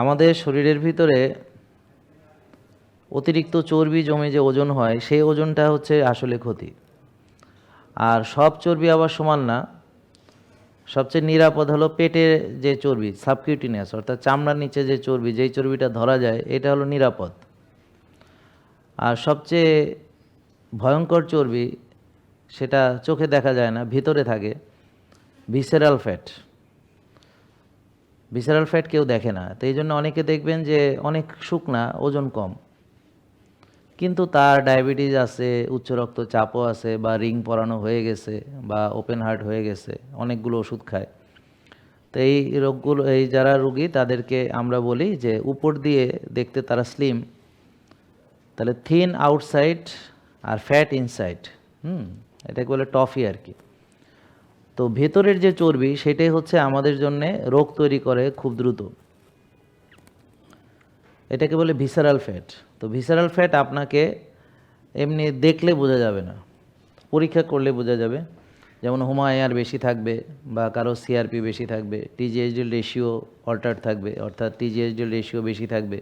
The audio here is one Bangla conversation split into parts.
আমাদের শরীরের ভিতরে অতিরিক্ত চর্বি জমে যে ওজন হয় সেই ওজনটা হচ্ছে আসলে ক্ষতি। আর সব চর্বি আবার সমান না। সবচেয়ে নিরাপদ হলো পেটের যে চর্বি, সাবকিউটিনিয়াস, অর্থাৎ চামড়ার নিচে যে চর্বি, যেই চর্বিটা ধরা যায়, এটা হলো নিরাপদ। আর সবচেয়ে ভয়ঙ্কর চর্বি, সেটা চোখে দেখা যায় না, ভিতরে থাকে, ভিসেরাল ফ্যাট। ভিসেরাল ফ্যাট কেউ দেখে না। তো এই জন্য অনেকে দেখবেন যে অনেক শুকনা, ওজন কম, কিন্তু তার ডায়াবেটিস আছে, উচ্চ রক্তচাপও আছে, বা রিং পরানো হয়ে গেছে, বা ওপেন হার্ট হয়ে গেছে, অনেকগুলো ওষুধ খায়। তো এই রোগগুলো, এই যারা রোগী, তাদেরকে আমরা বলি যে উপর দিয়ে দেখতে তারা স্লিম, তাহলে থিন আউটসাইড আর ফ্যাট ইনসাইড। এটাকে বলে টফি আর কি। তো ভেতরের যে চর্বি, সেটাই হচ্ছে আমাদের জন্য রোগ তৈরি করে খুব দ্রুত। এটাকে বলে ভিসারাল ফ্যাট। তো ভিসারাল ফ্যাট আপনাকে এমনি দেখলে বোঝা যাবে না, পরীক্ষা করলে বোঝা যাবে। যেমন হুমায়ার বেশি থাকবে, বা কারো সিআরপি বেশি থাকবে, টিজিএইচডি রেশিও অল্টার থাকবে, অর্থাৎ টিজিএইচডি রেশিও বেশি থাকবে।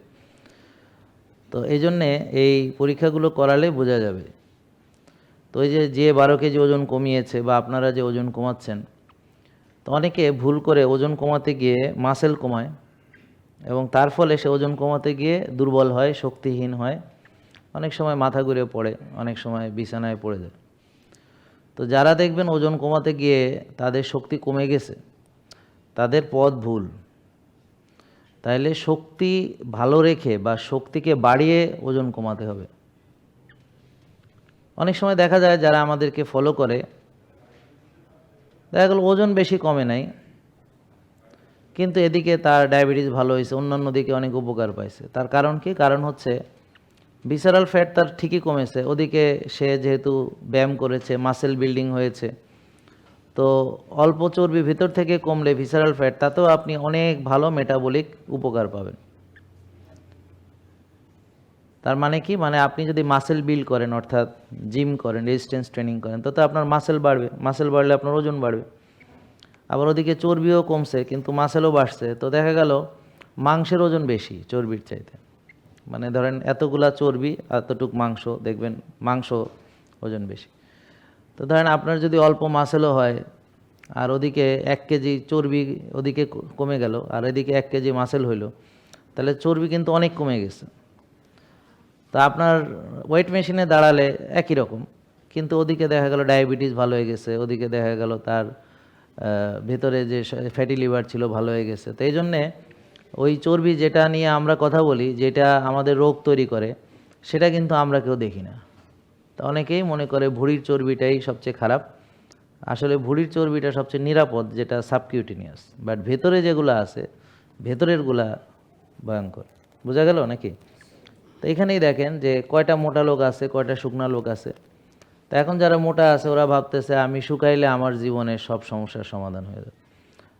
তো এই জন্যে এই পরীক্ষাগুলো করালে বোঝা যাবে। তো ওই যে 12 কেজি ওজন কমিয়েছে, বা আপনারা যে ওজন কমাচ্ছেন, তো অনেকে ভুল করে ওজন কমাতে গিয়ে মাসেল কমায়, এবং তার ফলে সে ওজন কমাতে গিয়ে দুর্বল হয়, শক্তিহীন হয়, অনেক সময় মাথা ঘুরে পড়ে, অনেক সময় বিছানায় পড়ে যায়। তো যারা দেখবেন ওজন কমাতে গিয়ে তাদের শক্তি কমে গেছে, তাদের পথ ভুল। তাইলে শক্তি ভালো রেখে বা শক্তিকে বাড়িয়ে ওজন কমাতে হবে। অনেক সময় দেখা যায় যারা আমাদেরকে ফলো করে, দেখা গেল ওজন বেশি কমে নাই, কিন্তু এদিকে তার ডায়াবেটিস ভালো হয়েছে, অন্যান্য দিকে অনেক উপকার পাইছে। তার কারণ কি? কারণ হচ্ছে ভিসারাল ফ্যাট তার ঠিকই কমেছে, ওদিকে সে যেহেতু ব্যায়াম করেছে, মাসেল বিল্ডিং হয়েছে। তো অল্প চর্বি ভিতর থেকে কমলে ভিসারাল ফ্যাট, তাতেও আপনি অনেক ভালো মেটাবলিক উপকার পাবেন। তার মানে কি? মানে আপনি যদি মাসেল বিল্ড করেন, অর্থাৎ জিম করেন, রেজিস্ট্যান্স ট্রেনিং করেন, তাতে আপনার মাসেল বাড়বে, মাসেল বাড়লে আপনার ওজন বাড়বে। আবার ওদিকে চর্বিও কমছে, কিন্তু মাসেলও বাড়ছে, তো দেখা গেল মাংসের ওজন বেশি চর্বির চাইতে। মানে ধরেন এতগুলা চর্বি, এতটুক মাংস, দেখবেন মাংস ওজন বেশি। তো ধরেন আপনার যদি অল্প মাসেলও হয়, আর ওদিকে 1 কেজি চর্বি ওদিকে কমে গেল, আর এদিকে 1 কেজি মাসেল হইল, তাহলে চর্বি কিন্তু অনেক কমে গেছে। তা আপনার ওয়েট মেশিনে দাঁড়ালে একই রকম, কিন্তু ওদিকে দেখা গেল ডায়াবেটিস ভালো হয়ে গেছে, ওদিকে দেখা গেল তার ভেতরে যে ফ্যাটি লিভার ছিল ভালো হয়ে গেছে। তো এই জন্যে ওই চর্বি যেটা নিয়ে আমরা কথা বলি, যেটা আমাদের রোগ তৈরি করে, সেটা কিন্তু আমরা কেউ দেখি না। তো অনেকেই মনে করে ভুঁড়ির চর্বিটাই সবচেয়ে খারাপ। আসলে ভুঁড়ির চর্বিটা সবচেয়ে নিরাপদ, যেটা সাবকিউটিনিয়াস। বাট ভেতরে যেগুলো আছে, ভেতরেরগুলা ভয়ঙ্কর। বোঝা গেল নাকি? তো এখানেই দেখেন যে কয়টা মোটা লোক আছে, কয়টা শুকনা লোক আছে। তো এখন যারা মোটা আছে ওরা ভাবতেছে আমি শুকাইলে আমার জীবনের সব সমস্যার সমাধান হয়ে যাবে।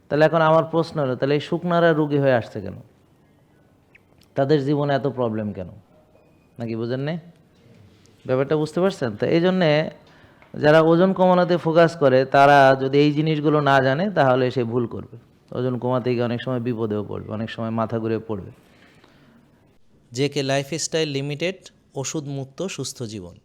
তাহলে এখন আমার প্রশ্ন হলো, তাহলে এই শুকনারা রুগী হয়ে আসছে কেন? তাদের জীবনে এত প্রবলেম কেন? নাকি বুঝেন নাই? ব্যাপারটা বুঝতে পারছেন? তো এই জন্যে যারা ওজন কমানোতে ফোকাস করে, তারা যদি এই জিনিসগুলো না জানে, তাহলে সে ভুল করবে। ওজন কমাতে গিয়ে অনেক সময় বিপদেও পড়বে, অনেক সময় মাথা ঘুরে পড়বে। জেকে লাইফস্টাইল লিমিটেড, ওষুধ মুক্ত সুস্থ জীবন।